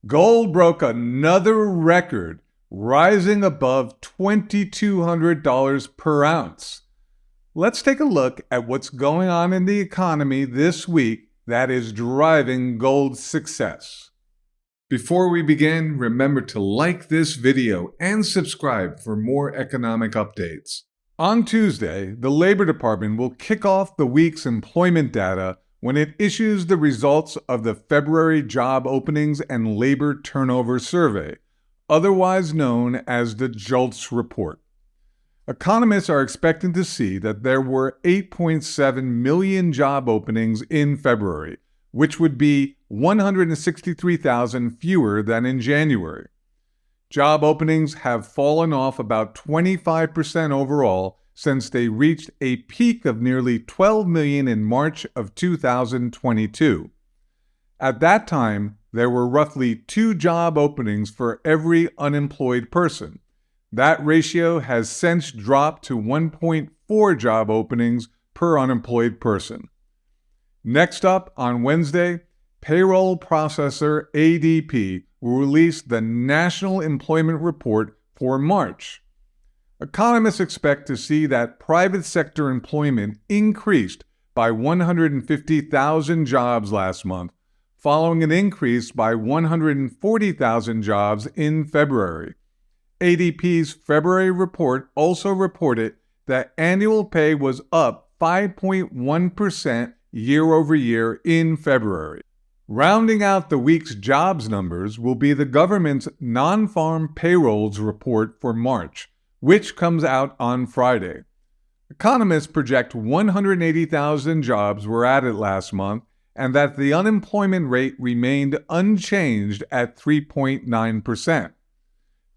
Gold broke another record, rising above $2,200 per ounce. Let's take a look at what's going on in the economy this week that is driving gold's success. Before we begin, remember to like this video and subscribe for more economic updates. On Tuesday, the Labor Department will kick off the week's employment data when it issues the results of the February Job Openings and Labor Turnover Survey, otherwise known as the JOLTS report. Economists are expecting to see that there were 8.7 million job openings in February, which would be 163,000 fewer than in January. Job openings have fallen off about 25% overall since they reached a peak of nearly 12 million in March of 2022. At that time, there were roughly 2 job openings for every unemployed person. That ratio has since dropped to 1.4 job openings per unemployed person. Next up, on Wednesday, payroll processor ADP will release the National Employment Report for March. Economists expect to see that private sector employment increased by 150,000 jobs last month, following an increase by 140,000 jobs in February. ADP's February report also reported that annual pay was up 5.1% year over year in February. Rounding out the week's jobs numbers will be the government's non-farm payrolls report for March, which comes out on Friday. Economists project 180,000 jobs were added last month and that the unemployment rate remained unchanged at 3.9%.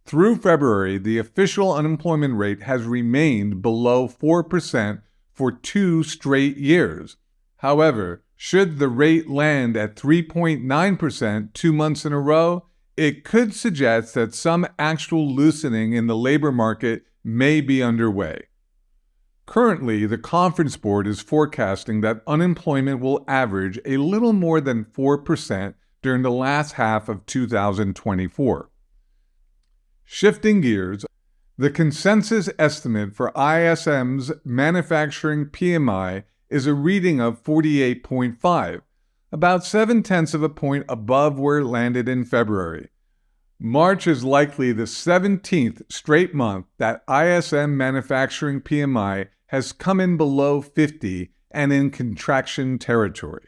Through February, the official unemployment rate has remained below 4% for 2 straight years. However, should the rate land at 3.9% 2 months in a row, it could suggest that some actual loosening in the labor market may be underway. Currently, the Conference Board is forecasting that unemployment will average a little more than 4% during the last half of 2024. Shifting gears, the consensus estimate for ISM's manufacturing PMI is a reading of 48.5, about 0.7 of a point above where it landed in February. March is likely the 17th straight month that ISM manufacturing PMI has come in below 50 and in contraction territory.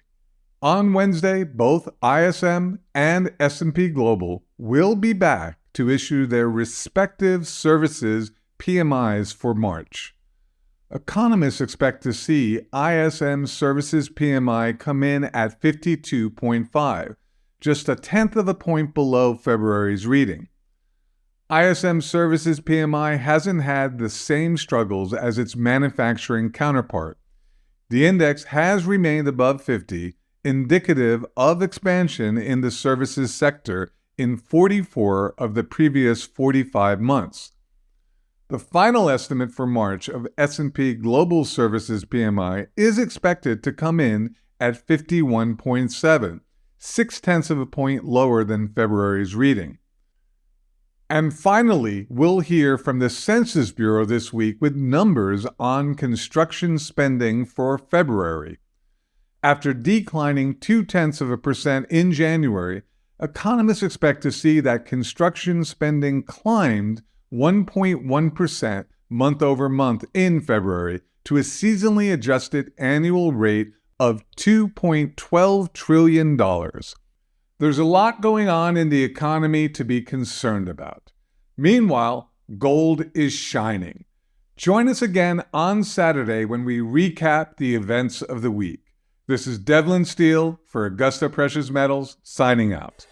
On Wednesday, both ISM and S&P Global will be back to issue their respective services PMIs for March. Economists expect to see ISM Services PMI come in at 52.5, just 0.1 of a point below February's reading. ISM Services PMI hasn't had the same struggles as its manufacturing counterpart. The index has remained above 50, indicative of expansion in the services sector in 44 of the previous 45 months. The final estimate for March of S&P Global Services PMI is expected to come in at 51.7, 0.6 of a point lower than February's reading. And finally, we'll hear from the Census Bureau this week with numbers on construction spending for February. After declining 0.2% in January, economists expect to see that construction spending climbed 1.1% month over month in February to a seasonally adjusted annual rate of $2.12 trillion. There's a lot going on in the economy to be concerned about. Meanwhile, gold is shining. Join us again on Saturday when we recap the events of the week. This is Devlin Steele for Augusta Precious Metals, signing out.